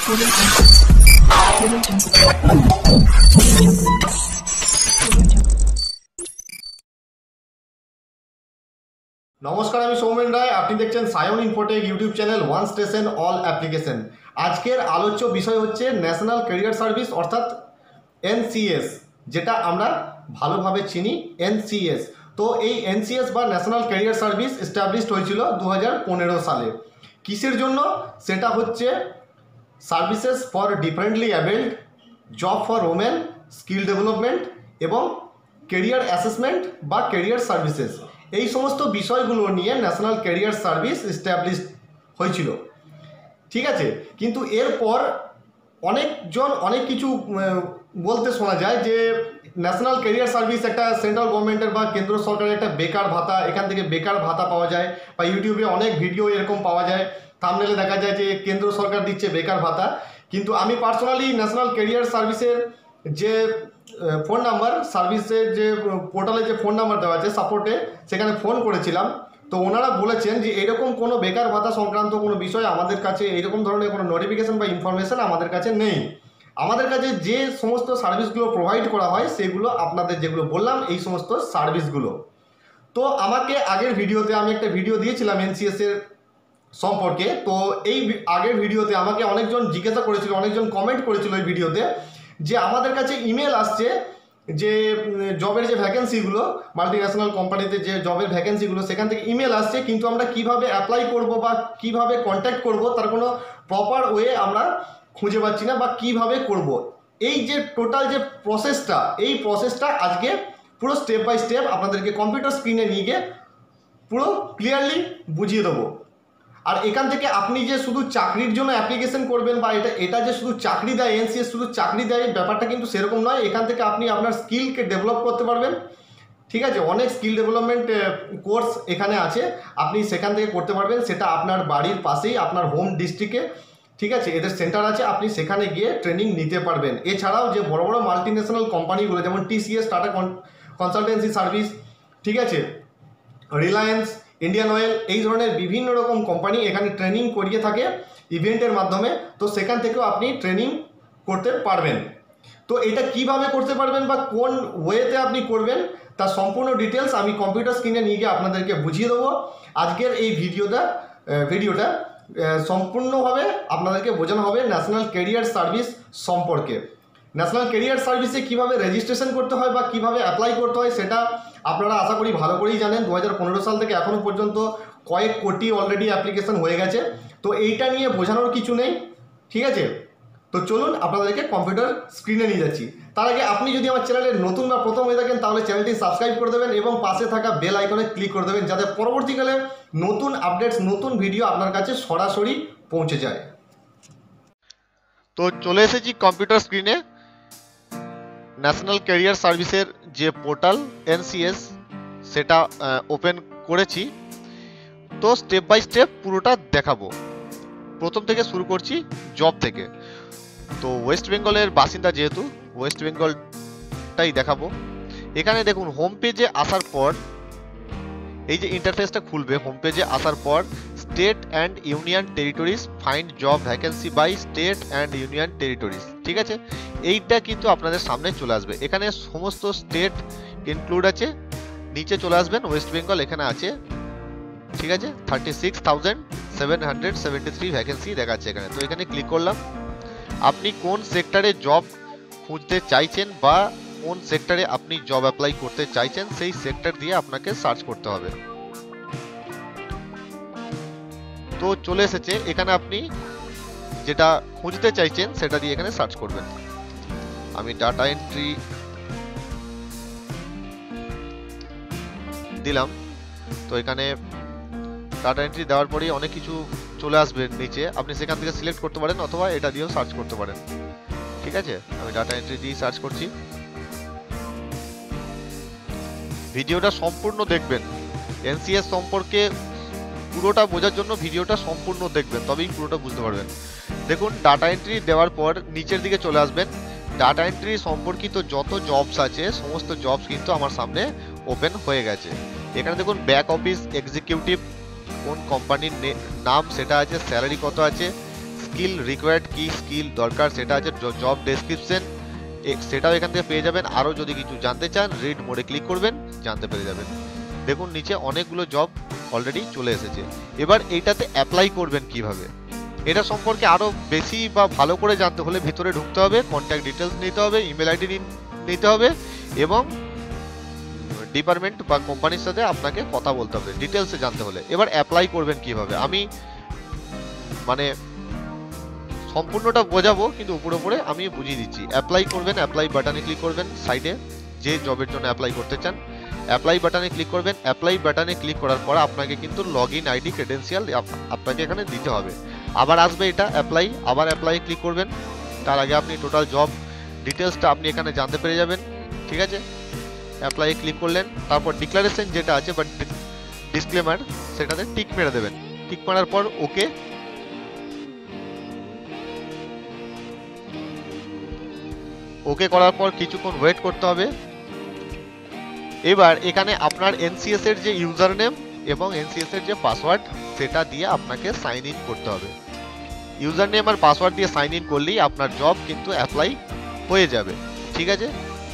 নমস্কার, আমি সৌমেন রায়। আপনি দেখছেন Sayan Infotech YouTube channel, one station all application. আজকের আলোচ্য বিষয় হচ্ছে ন্যাশনাল ক্যারিয়ার সার্ভিস অর্থাৎ এনসিএস, যেটা আমরা ভালোভাবে চিনি এনসিএস। তো এই এনসিএস বা ন্যাশনাল ক্যারিয়ার সার্ভিস এস্টাবলিশড হয়েছিল 2015 সালে। কিসের জন্য? সেটা হচ্ছে services for differently abled, job for women, skill development এবং কেরিয়ার অ্যাসেসমেন্ট বা কেরিয়ার সার্ভিসেস। এই সমস্ত বিষয়গুলো নিয়ে ন্যাশনাল ক্যারিয়ার সার্ভিস এস্টাবলিশ হয়েছিল, ঠিক আছে। কিন্তু এরপর অনেকজন অনেক কিছু বলতে শোনা যায় যে ন্যাশনাল ক্যারিয়ার সার্ভিস একটা সেন্ট্রাল গভর্নমেন্টের বা কেন্দ্র সরকারের একটা বেকার ভাতা, এখান থেকে বেকার ভাতা পাওয়া যায়, বা ইউটিউবে অনেক ভিডিও এরকম পাওয়া যায়, থাম্বনেলে দেখা যায় যে কেন্দ্র সরকার দিচ্ছে বেকার ভাতা। কিন্তু আমি পার্সোনালি ন্যাশনাল ক্যারিয়ার সার্ভিসের যে ফোন নাম্বার, সার্ভিসের যে পোর্টালে যে ফোন নাম্বার দেওয়া আছে সাপোর্টে, সেখানে ফোন করেছিলাম। তো ওনারা বলেছেন যে এরকম কোনো বেকার ভাতা সংক্রান্ত কোনো বিষয় আমাদের কাছে, এইরকম ধরনের কোনো নোটিফিকেশন বা ইনফরমেশন আমাদের কাছে নেই। আমাদের কাছে যে সমস্ত সার্ভিসগুলো প্রোভাইড করা হয় সেগুলো আপনাদের যেগুলো বললাম, এই সমস্ত সার্ভিসগুলো। তো আমাকে আগের ভিডিওতে আমি একটা ভিডিও দিয়েছিলাম এনসিএস এর সম্পর্কে। তো এই আগের ভিডিওতে আমাকে অনেকজন জিজ্ঞাসা করেছিল, অনেকজন কমেন্ট করেছিল এই ভিডিওতে, যে আমাদের কাছে ইমেল আসছে যে জবের যে ভ্যাকেন্সিগুলো, মাল্টি ন্যাশনাল কোম্পানিতে যে জবের ভ্যাকেন্সিগুলো, সেখান থেকে ইমেল আসছে, কিন্তু আমরা কিভাবে অ্যাপ্লাই করব বা কিভাবে কন্ট্যাক্ট করব তার কোনো প্রপার ওয়ে আমরা খুঁজে পাচ্ছি না, বা কিভাবে করব। এই যে টোটাল যে প্রসেসটা, এই প্রসেসটা আজকে পুরো স্টেপ বাই স্টেপ আপনাদেরকে কম্পিউটার স্ক্রিনে নিয়ে গিয়ে পুরো ক্লিয়ারলি বুঝিয়ে দেবো। আর এখান থেকে আপনি যে শুধু চাকরির জন্য অ্যাপ্লিকেশন করবেন, বা এটা যে শুধু চাকরি দেয়, এনসিএস শুধু চাকরি দেয়, ব্যাপারটা কিন্তু সেরকম নয়। এখান থেকে আপনি আপনার স্কিলকে ডেভেলপ করতে পারবেন, ঠিক আছে। অনেক স্কিল ডেভেলপমেন্ট কোর্স এখানে আছে, আপনি সেখান থেকে করতে পারবেন। সেটা আপনার বাড়ির পাশেই, আপনার হোম ডিস্ট্রিক্টে, ঠিক আছে, এদের সেন্টার আছে, আপনি সেখানে গিয়ে ট্রেনিং নিতে পারবেন। এছাড়াও যে বড় বড় মাল্টি ন্যাশনাল কোম্পানিগুলো, যেমন টিসিএস, টাটা কনসালটেন্সি সার্ভিস, ঠিক আছে, রিলায়েন্স, ইন্ডিয়ান অয়েল, এই ধরনের বিভিন্ন রকম কোম্পানি এখানে ট্রেনিং করিয়ে থাকে ইভেন্টের মাধ্যমে। তো সেখান থেকেও আপনি ট্রেনিং করতে পারবেন। তো এটা কিভাবে করতে পারবেন বা কোন ওয়েতে আপনি করবেন, তার সম্পূর্ণ ডিটেলস আমি কম্পিউটার স্ক্রিনে নিয়ে গিয়ে আপনাদেরকে বুঝিয়ে দেবো। আজকের এই ভিডিওটা সম্পূর্ণভাবে আপনাদেরকে বোঝানো হবে ন্যাশনাল ক্যারিয়ার সার্ভিস সম্পর্কে। ন্যাশনাল ক্যারিয়ার সার্ভিসে কীভাবে রেজিস্ট্রেশন করতে হয় বা কীভাবে অ্যাপ্লাই করতে হয় সেটা আপনারা আশা করি ভালো করেই জানেন। 2015 সাল থেকে এখনও পর্যন্ত কয়েক কোটি অলরেডি অ্যাপ্লিকেশন হয়ে গেছে। তো এইটা নিয়ে বোঝানোর কিছু নেই, ঠিক আছে। তো চলুন আপনাদেরকে কম্পিউটার স্ক্রিনে নিয়ে যাচ্ছি। তার আগে আপনি যদি আমার চ্যানেলে নতুন বা প্রথম হয়ে থাকেন, তাহলে চ্যানেলটি সাবস্ক্রাইব করে দেবেন এবং পাশে থাকা বেল আইকনে ক্লিক করে দেবেন, যাতে পরবর্তীকালে নতুন আপডেটস, নতুন ভিডিও আপনার কাছে সরাসরি পৌঁছে যায়। তো চলে এসেছি কম্পিউটার স্ক্রিনে। ন্যাশনাল ক্যারিয়ার সার্ভিসের যে পোর্টাল এনসিএস, সেটা ওপেন করেছি। তো স্টেপ বাই স্টেপ পুরোটা দেখাবো। প্রথম থেকে শুরু করছি জব থেকে। তো ওয়েস্ট বেঙ্গলের বাসিন্দা যেহেতু, ওয়েস্ট বেঙ্গলটাই দেখাবো। এখানে দেখুন, হোম পেজে আসার পর এই যে ইন্টারফেসটা খুলবে, হোম পেজে আসার পর state and union territories, find job vacancy by state and union territories, ঠিক আছে। এইটা কিন্তু আপনাদের সামনে চলে আসবে। এখানে সমস্ত স্টেট ইনক্লুড আছে। নিচে চলে আসবেন, ওয়েস্ট বেঙ্গল এখানে আছে, ঠিক আছে। 36,773 ভ্যাকেন্সি দেখাচ্ছে এখানে। তো এখানে ক্লিক করলাম। আপনি কোন সেক্টরে জব খুঁজতে চাইছেন বা কোন সেক্টরে আপনি জব অ্যাপ্লাই করতে চাইছেন, সেই সেক্টর দিয়ে আপনাকে সার্চ করতে হবে। তো চলে এসেছে এখানে, আপনি যেটা খুঁজতে চাইছেন সেটা দিয়ে এখানে সার্চ করবেন। আমি ডাটা এন্ট্রি দিলাম। তো এখানে ডাটা এন্ট্রি দেওয়ার পরেই অনেক কিছু চলে আসবে নিচে, আপনি সেখান থেকে সিলেক্ট করতে পারেন অথবা এটা দিয়েও সার্চ করতে পারেন, ঠিক আছে। আমি ডাটা এন্ট্রি দিয়ে সার্চ করছি। ভিডিওটা সম্পূর্ণ দেখবেন, এনসিএস সম্পর্কে পুরোটা বোঝার জন্য ভিডিওটা সম্পূর্ণ দেখবেন, তবেই পুরোটা বুঝতে পারবেন। দেখুন, ডাটা এন্ট্রি দেওয়ার পর নিচের দিকে চলে আসবেন। ডাটা এন্ট্রি সম্পর্কিত যত জবস আছে সমস্ত জবস কিন্তু আমার সামনে ওপেন হয়ে গেছে। এখানে দেখুন, ব্যাক অফিস এক্সিকিউটিভ, কোন কোম্পানির নাম সেটা আছে, স্যালারি কত আছে, স্কিল রিকোয়ার্ড, কি স্কিল দরকার সেটা আছে, জব ডেসক্রিপশন সেটাও এখান থেকে পেয়ে যাবেন। আরও যদি কিছু জানতে চান রিড মোডে ক্লিক করবেন, জানতে পেরে যাবেন। দেখুন নিচে অনেকগুলো জব অলরেডি চলে এসেছে। এবার এইটাতে অ্যাপ্লাই করবেন কিভাবে, এটা সম্পর্কে আরও বেশি বা ভালো করে জানতে হলে ভিতরে ঢুকতে হবে, কন্ট্যাক্ট ডিটেলস নিতে হবে, ইমেল আইডি নিতে হবে এবং ডিপার্টমেন্ট বা কোম্পানির সাথে আপনাকে কথা বলতে হবে ডিটেলসে জানতে হলে। এবার অ্যাপ্লাই করবেন কিভাবে, আমি মানে সম্পূর্ণটা বোঝাবো কিন্তু উপরে আমি বুঝিয়ে দিচ্ছি। অ্যাপ্লাই করবেন, অ্যাপ্লাই বাটনে ক্লিক করবেন, সাইডে যে জবের জন্য অ্যাপ্লাই করতে চান অ্যাপ্লাই বাটনে ক্লিক করবেন। অ্যাপ্লাই বাটনে ক্লিক করার পর আপনাকে কিন্তু লগ ইন আইডি ক্রেডেন্সিয়াল আপনাকে এখানে দিতে হবে। আবার আসবে এটা অ্যাপ্লাই, আবার অ্যাপ্লাই ক্লিক করবেন। তার আগে আপনি টোটাল জব ডিটেলসটা আপনি এখানে জানতে পেরে যাবেন। ঠিক আছে, অ্যাপ্লাই ক্লিক করলেন, তারপর ডিক্লারেশন যেটা আছে বা ডিসক্লেমার সেটাতে টিক মেরে দেবেন। টিক মারার পর ওকে, ওকে করার পর কিছুক্ষণ ওয়েট করতে হবে। এবার এখানে আপনার এনসিএস এর যে ইউজার নেম এবং এনসিএস এর যে পাসওয়ার্ড সেটা দিয়ে আপনাকে সাইন ইন করতে হবে। ইউজার নেম আর পাসওয়ার্ড দিয়ে সাইন ইন করলেই আপনার জব কিন্তু অ্যাপ্লাই হয়ে যাবে। ঠিক আছে,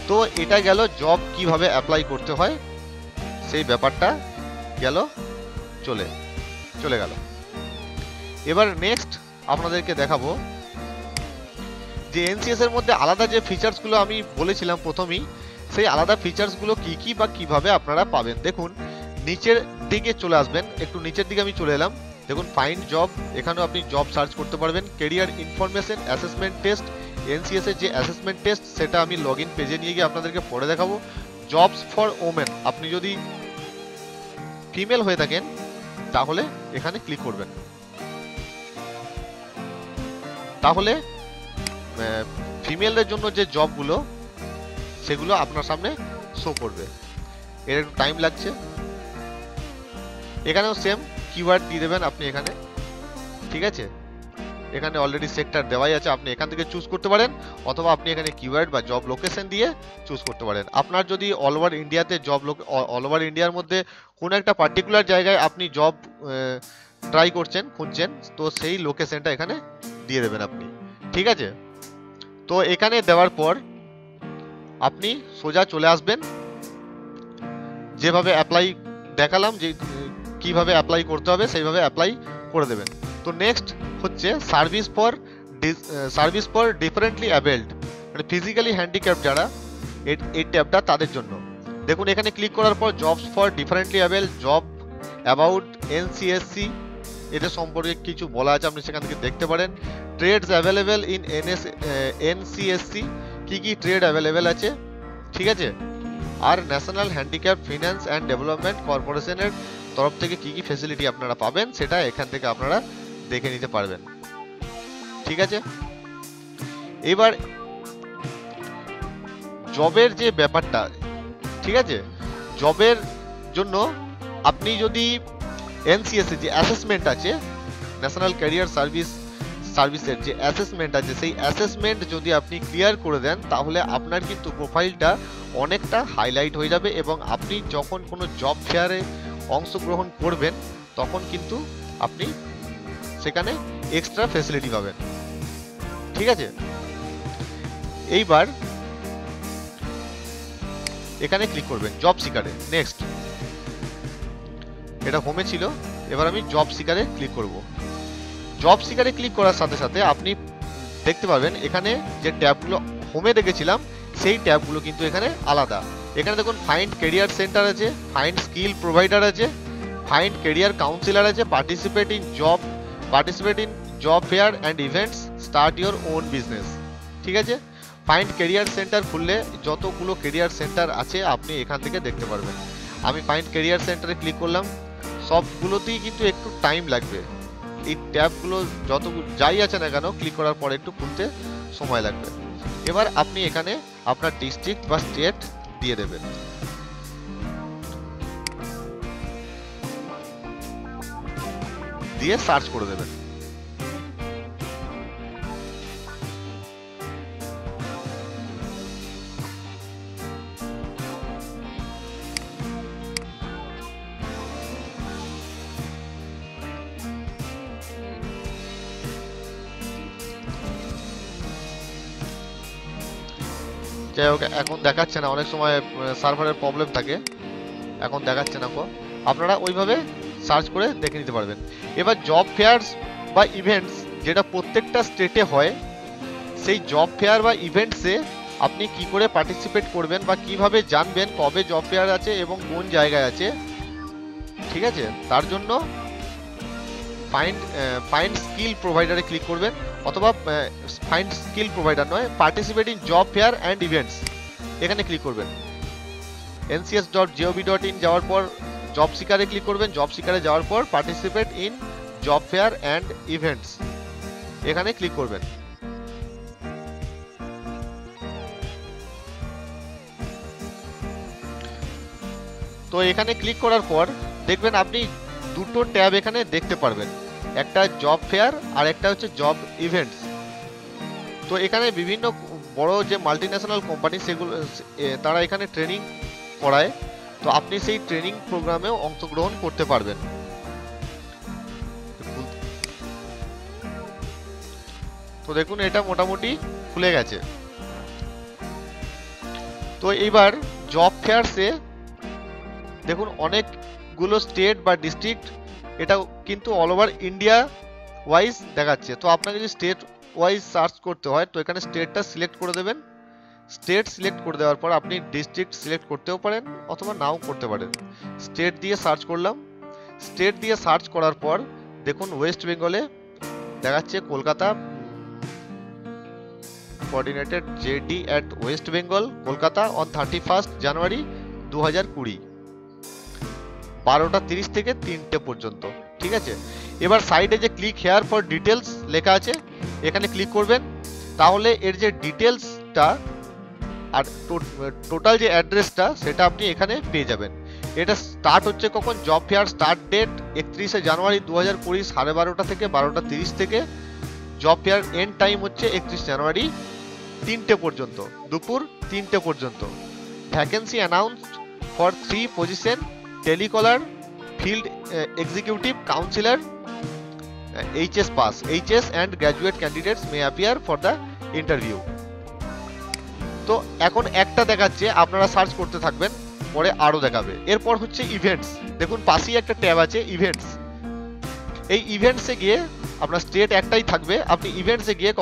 তো এটা গেল জব কিভাবে অ্যাপ্লাই করতে হয় সেই ব্যাপারটা গেল, চলে গেল। এবার নেক্সট আপনাদেরকে দেখাবো যে এনসিএস এর মধ্যে আলাদা যে ফিচার্সগুলো আমি বলেছিলাম প্রথমেই, সেই আলাদা ফিচার্সগুলো কি কি বা কিভাবে আপনারা পাবেন। দেখুন নিচের দিকে চলে আসবেন, একটু নিচের দিকে আমি চলে এলাম। দেখুন ফাইন্ড জব, এখানেও আপনি জব সার্চ করতে পারবেন। Career information, assessment test, NCS এর যে অ্যাসেসমেন্ট টেস্ট সেটা আমি লগ ইন পেজে নিয়ে গিয়ে আপনাদেরকে পড়ে দেখাবো। জবস ফর ওমেন, আপনি যদি ফিমেল হয়ে থাকেন তাহলে এখানে ক্লিক করবেন, তাহলে ফিমেলদের জন্য যে জবগুলো সেগুলো আপনার সামনে শো করবে। এর একটু টাইম লাগছে। এখানেও সেম কিওয়ার্ড দিয়ে দেবেন আপনি এখানে। ঠিক আছে, এখানে অলরেডি সেক্টর দেওয়াই আছে, আপনি এখান থেকে চুজ করতে পারেন অথবা আপনি এখানে কিওয়ার্ড বা জব লোকেশন দিয়ে চুজ করতে পারেন। আপনার যদি অল ওভার ইন্ডিয়াতে অল ওভার ইন্ডিয়ার মধ্যে কোনো একটা পার্টিকুলার জায়গায় আপনি জব ট্রাই করছেন, খুঁজছেন, তো সেই লোকেশনটা এখানে দিয়ে দেবেন আপনি। ঠিক আছে, তো এখানে দেওয়ার পর আপনি সোজা চলে আসবেন, যেভাবে অ্যাপ্লাই দেখালাম যে কিভাবে অ্যাপ্লাই করতে হবে সেইভাবে অ্যাপ্লাই করে দেবেন। তো নেক্সট হচ্ছে সার্ভিস ফর ডিফারেন্টলি অ্যাবেলড, মানে ফিজিক্যালি হ্যান্ডিক্যাপ যারা, এই ট্যাবটা তাদের জন্য। দেখুন এখানে ক্লিক করার পর jobs for differently abled, job about NCSC এদের সম্পর্কে কিছু বলা আছে, আপনি সেখান থেকে দেখতে পারেন। ট্রেডস অ্যাভেলেবেল ইন এনসিএসসি, কি কি ট্রেড অ্যাভেলেবেল আছে। ঠিক আছে, আর national handicap finance and development কর্পোরেশনের তরফ থেকে কি কি ফ্যাসিলিটি আপনারা পাবেন সেটা এখান থেকে আপনারা দেখে নিতে পারবেন। ঠিক আছে, এবার জবের যে ব্যাপারটা, ঠিক আছে, জবের জন্য আপনি যদি এনসিএস এর যে অ্যাসেসমেন্ট আছে, ন্যাশনাল ক্যারিয়ার সার্ভিসের যে অ্যাসেসমেন্ট আছে, সেই অ্যাসেসমেন্ট যদি আপনি ক্লিয়ার করে দেন তাহলে আপনার কিন্তু প্রোফাইলটা অনেকটা হাইলাইট হয়ে যাবে এবং আপনি যখন কোনো জব ফেয়ারে অংশগ্রহণ করবেন তখন কিন্তু আপনি সেখানে এক্সট্রা ফ্যাসিলিটি পাবেন। ঠিক আছে, এইবার এখানে ক্লিক করবেন জব সিকারে। নেক্সট, এটা হোমে ছিল, এবার আমি জব সিকারে ক্লিক করব। জব সিকারে ক্লিক করার সাথে সাথে আপনি দেখতে পাবেন এখানে যে ট্যাবগুলো হোমে দেখেছিলাম সেই ট্যাবগুলো কিন্তু এখানে আলাদা। এখানে দেখুন ফাইন্ড ক্যারিয়ার সেন্টার আছে, ফাইন্ড স্কিল প্রোভাইডার আছে, ফাইন্ড ক্যারিয়ার কাউন্সিলর আছে, participate in job fair and events, start your own business. ঠিক আছে, ফাইন্ড ক্যারিয়ার সেন্টার খুললে যতগুলো ক্যারিয়ার সেন্টার আছে আপনি এখান থেকে দেখতে পারবেন। আমি ফাইন্ড ক্যারিয়ার সেন্টারে ক্লিক করলাম, সবগুলোতেই কিন্তু একটু টাইম লাগবে, এই ট্যাবগুলো যত যাই আছে না কেন ক্লিক করার পরে একটু খুলতে সময় লাগবে। এবার আপনি এখানে আপনার ডিস্ট্রিক্ট বা স্টেট দিয়ে দেবেন। দিয়ে সার্চ করে দেবেন। যাই হোক, এখন দেখাচ্ছে না, অনেক সময় সার্ভারের প্রবলেম থাকে, এখন দেখাচ্ছে না। আপনারা ওইভাবে সার্চ করে দেখে নিতে পারবেন। এবার জব ফেয়ার্স বা ইভেন্টস যেটা প্রত্যেকটা স্টেটে হয়, সেই জব ফেয়ার বা ইভেন্টসে আপনি কি করে পার্টিসিপেট করবেন বা কিভাবে জানবেন কবে জব ফেয়ার আছে এবং কোন জায়গায় আছে, ঠিক আছে, তার জন্য ফাইন্ড স্কিল প্রোভাইডারে ক্লিক করবেন, অথবা ফাইন্ড স্কিল প্রোভাইডার নয়, participate in job fair and events, এখানে ক্লিক করবেন। ncs.gov.in যাওয়ার পর জব সিকারে ক্লিক করবেন, জব সিকারে যাওয়ার পর participate in job fair and events, এখানে ক্লিক করবেন। তো এখানে ক্লিক করার পর দেখবেন আপনি দুটো ট্যাব এখানে দেখতে পারবেন, একটা জব ফেয়ার আর একটা হচ্ছে জব ইভেন্টস। তো এখানে বিভিন্ন বড় যে মাল্টিন্যাশনাল কোম্পানি সেগুলো তারা এখানে ট্রেনিং করায়, তো আপনি সেই ট্রেনিং প্রোগ্রামেও অংশগ্রহণ করতে পারবেন। তো দেখুন এটা মোটামুটি খুলে গেছে। তো এইবার জব ফেয়ারসে দেখুন অনেকগুলো স্টেট বা ডিস্ট্রিক্ট, এটা কিন্তু অল ওভার ইন্ডিয়া ওয়াইজ দেখাচ্ছে। তো আপনাকে যদি স্টেট ওয়াইজ সার্চ করতে হয়, তো এখানে স্টেটটা সিলেক্ট করে দেবেন। স্টেট সিলেক্ট করে দেওয়ার পর আপনি ডিস্ট্রিক্ট সিলেক্ট করতেও পারেন অথবা নাও করতে পারেন। স্টেট দিয়ে সার্চ করলাম, স্টেট দিয়ে সার্চ করার পর দেখুন ওয়েস্ট বেঙ্গলে দেখাচ্ছে Kolkata, coordinated JD at West Bengal Kolkata on 31 জানুয়ারি 2020, 12:30 থেকে 3টে পর্যন্ত, ঠিক আছে। এবার সাইডে যে ক্লিক হেয়ার ফর ডিটেলস লেখা আছে, এখানে ক্লিক করবেন, তাহলে এর যে ডিটেলসটা আর টোটাল যে অ্যাড্রেসটা সেটা আপনি এখানে পেয়ে যাবেন। এটা স্টার্ট হচ্ছে কখন, জব ফেয়ার স্টার্ট ডেট 31শে জানুয়ারি 2020 12:30 থেকে 12:30 থেকে, জব ফেয়ার এন্ড টাইম হচ্ছে 31 জানুয়ারি 3টে পর্যন্ত, দুপুর 3টে পর্যন্ত। Vacancy announced for 3 position, telecaller, field executive, councillor, HS pass, HS and graduate candidates may appear for the interview। তো এখন একটা দেখাচ্ছে, আপনারা সার্চ করতে থাকবেন, পরে আরো দেখাবে। এরপর হচ্ছে ইভেন্টস, দেখুন পাশেই একটা ট্যাব আছে ইভেন্টস। এই ইভেন্টসে গিয়ে আপনার স্টেট একটাই থাকবে, আপনি ইভেন্টসে গিয়ে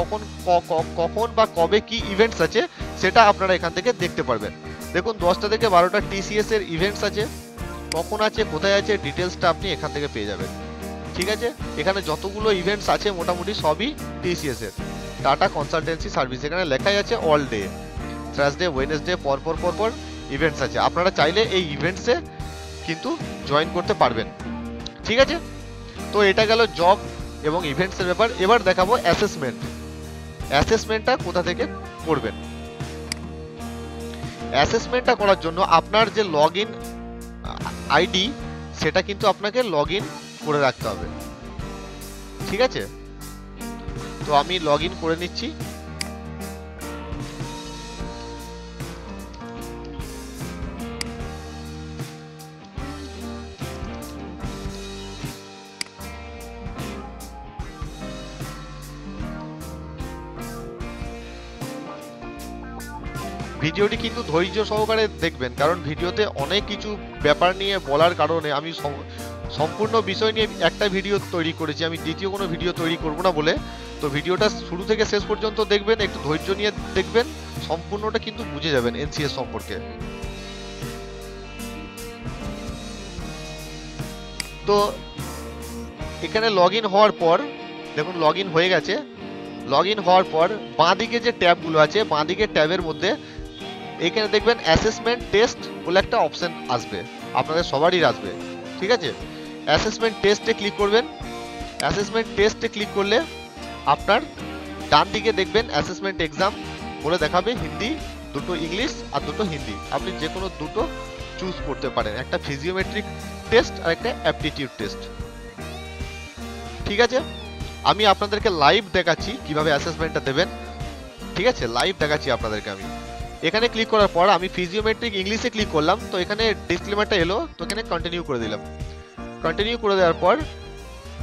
কখন বা কবে কি ইভেন্টস আছে সেটা আপনারা এখান থেকে দেখতে পারবেন। দেখুন 10টা থেকে 12টা TCS এর ইভেন্টস আছে, কখন আছে, কোথায় আছে, ডিটেলসটা আপনি এখান থেকে পেয়ে যাবেন, ঠিক আছে। এখানে যতগুলো ইভেন্টস আছে মোটামুটি সবই TCS এর, টাটা কনসালটেন্সি সার্ভিস, এখানে লেখাই আছে অল ডে, থার্সডে, ওয়েডনেসডে, পরপর ইভেন্টস আছে। আপনারা চাইলে এই ইভেন্টসে কিন্তু জয়েন করতে পারবেন, ঠিক আছে। তো এটা গেল জব এবং ইভেন্টসের ব্যাপার। এবার দেখাবো অ্যাসেসমেন্ট। অ্যাসেসমেন্টটা কোথা থেকে করবেন। অ্যাসেসমেন্টটা করার জন্য আপনার যে লগ ইন আইডি সেটা কিন্তু আপনাকে লগ ইন করে রাখতে হবে, ঠিক আছে। তো আমি লগ ইন করে নিচ্ছি। ভিডিওটি কিন্তু ধৈর্য সহকারে দেখবেন, কারণ ভিডিওতে অনেক কিছু ব্যাপার নিয়ে বলার কারণে আমি সম্পূর্ণ বিষয় নিয়ে একটা ভিডিও তৈরি করেছি, আমি দ্বিতীয় কোনো ভিডিও তৈরি করব না বলে। তো ভিডিওটা শুরু থেকে শেষ পর্যন্ত দেখবেন, একটু ধৈর্য নিয়ে দেখবেন, সম্পূর্ণটা কিন্তু বুঝে যাবেন NCS সম্পর্কে। তো এখানে লগ ইন হওয়ার পর দেখুন লগ ইন হয়ে গেছে। লগ ইন হওয়ার পর বাঁদিকে যে ট্যাবগুলো আছে, বাঁদিকে ট্যাবের মধ্যে এখানে দেখবেন অ্যাসেসমেন্ট টেস্ট বলে একটা অপশন আসবে, আপনাদের সবারই আসবে, ঠিক আছে। অ্যাসেসমেন্ট টেস্টে ক্লিক করবেন। অ্যাসেসমেন্ট টেস্টে ক্লিক করলে আপনার ডান দিকে দেখবেন অ্যাসেসমেন্ট এক্সাম বলে দেখাবে, হিন্দি, দুটো ইংলিশ আর দুটো হিন্দি, আপনি যে কোনো দুটো চুজ করতে পারেন, একটা ফিজিওমেট্রিক টেস্ট আর একটা অ্যাপটিটিউড টেস্ট, ঠিক আছে। আমি আপনাদেরকে লাইভ দেখাচ্ছি কিভাবে অ্যাসেসমেন্টটা দেবেন, ঠিক আছে, লাইভ দেখাচ্ছি আপনাদেরকে আমি। এখানে ক্লিক করার পর আমি ফিজিওমেট্রিক ইংলিশে ক্লিক করলাম, তো এখানে ডিসক্লেমারটা এলো, তো এখানে কন্টিনিউ করে দিলাম। কন্টিনিউ করে দেওয়ার পর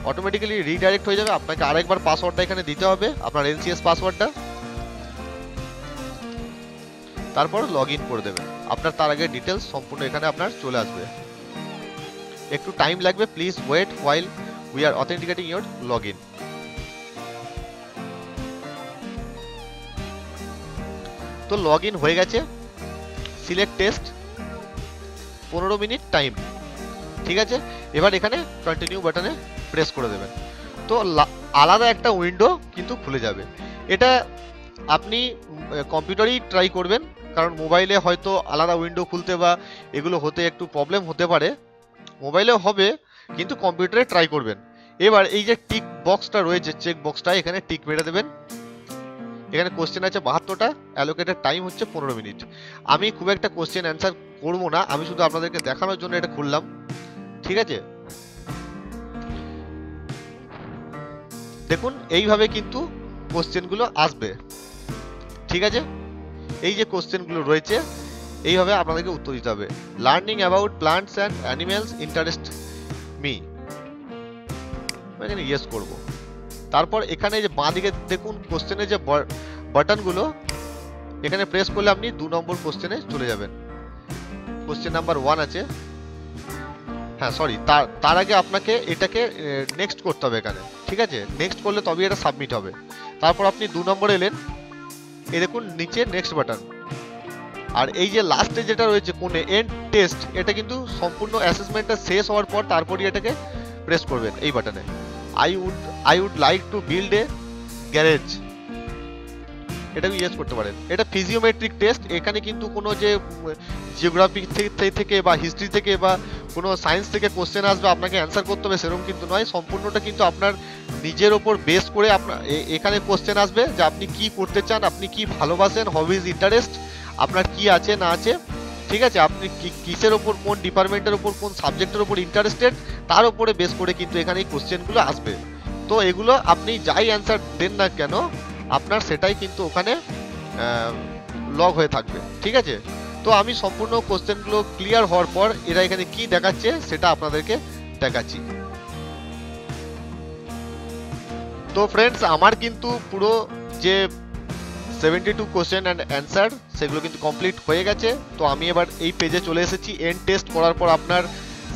অটোমেটিক্যালি রিডাইরেক্ট হয়ে যাবে। আপনাকে আরেকবার পাসওয়ার্ডটা এখানে দিতে হবে, আপনার NCS পাসওয়ার্ডটা। তারপর লগ ইন করে দেবেন। আপনার তার আগে ডিটেলস সম্পূর্ণ এখানে আপনার চলে আসবে। একটু টাইম লাগবে, please wait while we are authenticating your log in. তো লগ ইন হয়ে গেছে, সিলেক্ট টেস্ট, 15 মিনিট টাইম, ঠিক আছে। এবার এখানে কন্টিনিউ বাটনে প্রেস করে দেবেন। তো আলাদা একটা উইন্ডো কিন্তু খুলে যাবে। এটা আপনি কম্পিউটারেই ট্রাই করবেন, কারণ মোবাইলে হয়তো আলাদা উইন্ডো খুলতে বা এগুলো হতে একটু প্রবলেম হতে পারে। মোবাইলেও হবে, কিন্তু কম্পিউটারে ট্রাই করবেন। এবার এই যে টিক বক্সটা রয়েছে, চেক বক্সটা, এখানে টিক মেরে দেবেন। এখানে কোশ্চেন আছে 72টা, অ্যালোকেটেড টাইম হচ্ছে 15 মিনিট। আমি খুব একটা কোশ্চেন অ্যান্সার করব না, আমি শুধু আপনাদেরকে দেখানোর জন্য এটা খুললাম, ঠিক আছে। দেখুন এইভাবে কিন্তু কোশ্চেনগুলো আসবে, ঠিক আছে। এই যে কোশ্চেনগুলো রয়েছে এইভাবে আপনাদেরকে উত্তর দিতে হবে। Learning about plants and animals interest me, এখানে ইয়েস করব। তারপর এখানে যে বাঁ দিকে দেখুন কোশ্চেনের যে বাটনগুলো, এখানে প্রেস করলে আপনি 2 নম্বর কোশ্চেনে চলে যাবেন। কোশ্চেন নাম্বার 1 আছে, হ্যাঁ সরি, তার আগে আপনাকে এটাকে নেক্সট করতে হবে এখানে, ঠিক আছে। নেক্সট করলে তবেই এটা সাবমিট হবে। তারপর আপনি 2 নম্বরে এলেন, এই দেখুন নিচে নেক্সট বাটন। আর এই যে লাস্টে যেটা রয়েছে কোণে এন্ড টেস্ট, এটা কিন্তু সম্পূর্ণ অ্যাসেসমেন্টটা শেষ হওয়ার পর তারপরই এটাকে প্রেস করবেন এই বাটনে। I would like to build a garage, এটাকে ইয়েস করতে পারেন। এটা ফিজিওমেট্রিক টেস্ট, এখানে কিন্তু কোনো যে জিওগ্রাফি থেকে বা হিস্ট্রি থেকে বা কোনো সায়েন্স থেকে কোশ্চেন আসবে আপনাকে অ্যান্সার করতে হবে সেরকম কিন্তু নয়। সম্পূর্ণটা কিন্তু আপনার নিজের ওপর বেস করে আপনার এখানে কোশ্চেন আসবে যে আপনি কি করতে চান, আপনি কি ভালোবাসেন, হবিজ, ইন্টারেস্ট, আপনার কি আছে না আছে, ঠিক আছে। আপনি কিসের ওপর, কোন ডিপার্টমেন্টের ওপর, কোন সাবজেক্টের ওপর ইন্টারেস্টেড, তার উপরে বেস করে কিন্তু এখানে এই কোশ্চেনগুলো আসবে। তো এগুলো আপনি যাই অ্যান্সার দেন না কেন আপনার সেটাই কিন্তু ওখানে লগ হয়ে থাকবে, ঠিক আছে। তো আমি সম্পূর্ণ কোশ্চেনগুলো ক্লিয়ার হওয়ার পর এরা এখানে কি দেখাচ্ছে সেটা আপনাদেরকে দেখাচ্ছি। তো ফ্রেন্ডস, আমার কিন্তু পুরো যে 72 কোশ্চেন অ্যান্ড অ্যান্সার সেগুলো কিন্তু কমপ্লিট হয়ে গেছে। তো আমি এবার এই পেজে চলে এসেছি। এন্ড টেস্ট করার পর আপনার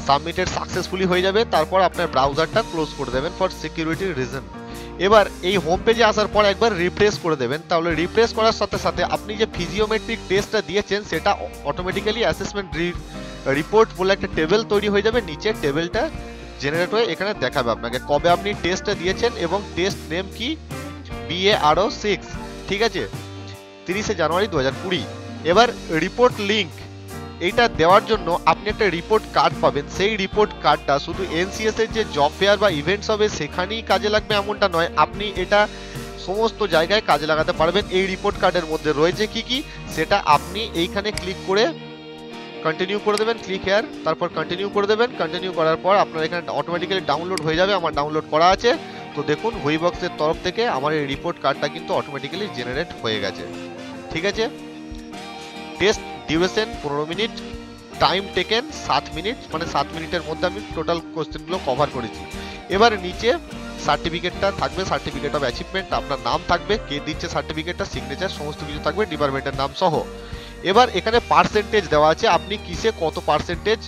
সাবমিটেড সাকসেসফুলি হয়ে যাবে। তারপর আপনার ব্রাউজারটা ক্লোজ করে দেবেন ফর সিকিউরিটি রিজন। এবার এই হোম পেজে আসার পর একবার রিফ্রেশ করে দেবেন। তাহলে রিফ্রেশ করার সাথে সাথে আপনি যে ফিজিওমেট্রিক টেস্টটা দিয়েছেন সেটা অটোমেটিক্যালি অ্যাসেসমেন্ট রিপোর্ট বলে একটা টেবিল তৈরি হয়ে যাবে। নিচে টেবিলটা জেনারেট হয়ে এখানে দেখাবে আপনাকে কবে আপনি টেস্টটা দিয়েছেন এবং টেস্ট নেম কি, BARO 6, ঠিক আছে, 30শে জানুয়ারি 2020। এবার রিপোর্ট লিঙ্ক, এইটা দেওয়ার জন্য আপনি একটা রিপোর্ট কার্ড পাবেন। সেই রিপোর্ট কার্ডটা শুধু NCS এর যে জব ফেয়ার বা ইভেন্টস হবে সেখানেই কাজে লাগবে এমনটা নয়, আপনি এটা সমস্ত জায়গায় কাজে লাগাতে পারবেন। এই রিপোর্ট কার্ডের মধ্যে রয়েছে কি কি সেটা আপনি এইখানে ক্লিক করে কন্টিনিউ করে দেবেন, ক্লিক হেয়ার, তারপর কন্টিনিউ করে দেবেন। কন্টিনিউ করার পর আপনার এখানে অটোমেটিক্যালি ডাউনলোড হয়ে যাবে। আমার ডাউনলোড করা আছে। তো দেখুন হুইবক্সের তরফ থেকে আমার এই রিপোর্ট কার্ডটা কিন্তু অটোমেটিক্যালি জেনারেট হয়ে গেছে, ঠিক আছে। Test duration 15 minute, time taken 7 minute, মানে 7 মিনিটের মধ্যে আমি টোটাল কোশ্চেনগুলো কভার করেছি। এবার নিচে সার্টিফিকেটটা থাকবে, সার্টিফিকেট অফ অ্যাচিভমেন্ট, আপনার নাম থাকবে, কে দিচ্ছে সার্টিফিকেটটা, সিগনেচার, সমস্ত কিছু থাকবে, ডিপার্টমেন্টের নাম সহ। এবার এখানে পার্সেন্টেজ দেওয়া আছে, আপনি কিসে কত পার্সেন্টেজ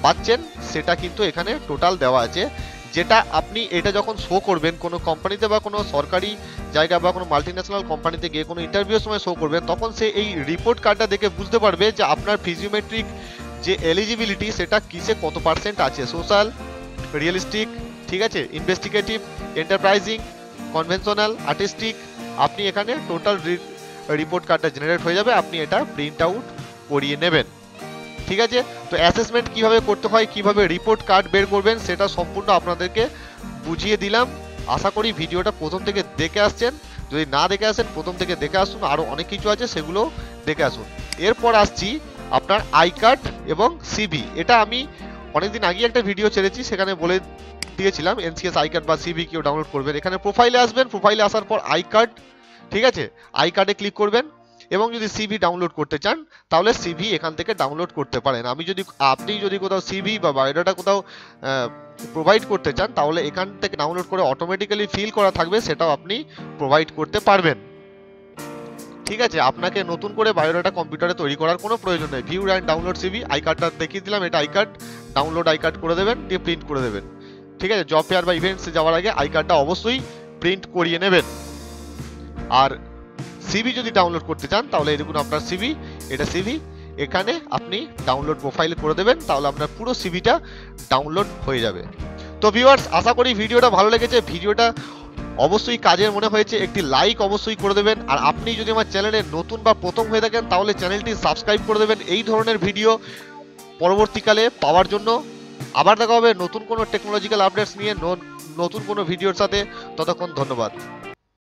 পাচ্ছেন সেটা কিন্তু এখানে টোটাল দেওয়া আছে। যেটা আপনি এটা যখন শো করবেন কোনো কোম্পানিতে বা কোনো সরকারি জায়গা বা কোনো মাল্টিন্যাশনাল কোম্পানিতে গিয়ে কোনো ইন্টারভিউর সময় শো করবেন, তখন সে এই রিপোর্ট কার্ডটা দেখে বুঝতে পারবে যে আপনার ফিজিওমেট্রিক যে এলিজিবিলিটি সেটা কিসে কত পার্সেন্ট আছে। সোশ্যাল, রিয়েলিস্টিক, ঠিক আছে, ইনভেস্টিগেটিভ, এন্টারপ্রাইজিং, কনভেনশনাল, আর্টিস্টিক, আপনি এখানে টোটাল রিপোর্ট কার্ডটা জেনারেট হয়ে যাবে। আপনি এটা প্রিন্ট আউট করিয়ে নেবেন, ঠিক আছে। তো অ্যাসেসমেন্ট কিভাবে করতে হয়, কিভাবে রিপোর্ট কার্ড বের করবেন সেটা সম্পূর্ণ আপনাদেরকে বুঝিয়ে দিলাম। আশা করি ভিডিওটা প্রথম থেকে দেখে আসছেন। যদি না দেখে আসেন প্রথম থেকে দেখে আসুন, আরও অনেক কিছু আছে সেগুলো দেখে আসুন। এরপর আসছি আপনার আই কার্ড এবং সিভি। এটা আমি অনেকদিন আগে একটা ভিডিও ছেড়েছি, সেখানে বলে দিয়েছিলাম NCS আই কার্ড বা সিভি কেউ ডাউনলোড করবেন। এখানে প্রোফাইলে আসবেন, প্রোফাইলে আসার পর আই কার্ড, ঠিক আছে, আই কার্ডে ক্লিক করবেন এবং যদি সিভি ডাউনলোড করতে চান তাহলে সিভি এখান থেকে ডাউনলোড করতে পারেন। আপনি যদি কোথাও সিভি বা বায়োডাটা কোথাও প্রোভাইড করতে চান তাহলে এখান থেকে ডাউনলোড করে অটোমেটিক্যালি ফিল করা থাকবে, সেটাও আপনি প্রোভাইড করতে পারবেন, ঠিক আছে, আপনাকে নতুন করে বায়োডাটা কম্পিউটারে তৈরি করার কোনো প্রয়োজন নেই। View and download CV, I কার্ডটা দেখিয়ে দিলাম, এটা I card, download I card করে দেবেন, দিয়ে প্রিন্ট করে দেবেন। ঠিক আছে, জব ফেয়ার বা ইভেন্টসে যাওয়ার আগে আই কার্ডটা অবশ্যই প্রিন্ট করিয়ে নেবেন। আর সিভি যদি ডাউনলোড করতে চান তাহলে এই দেখুন আপনার সিভি, এটা সিভি, এখানে আপনি ডাউনলোড প্রোফাইল করে দেবেন, তাহলে আপনার পুরো সিভিটা ডাউনলোড হয়ে যাবে। তো ভিউয়ার্স, আশা করি ভিডিওটা ভালো লেগেছে, ভিডিওটা অবশ্যই কাজের মনে হয়েছে, একটি লাইক অবশ্যই করে দেবেন। আর আপনি যদি আমার চ্যানেলে নতুন বা প্রথম হয়ে থাকেন তাহলে চ্যানেলটি সাবস্ক্রাইব করে দেবেন এই ধরনের ভিডিও পরবর্তীকালে পাওয়ার জন্য। আবার দেখা হবে নতুন কোনো টেকনোলজিক্যাল আপডেটস নিয়ে, নতুন কোনো ভিডিওর সাথে। ততক্ষণ ধন্যবাদ।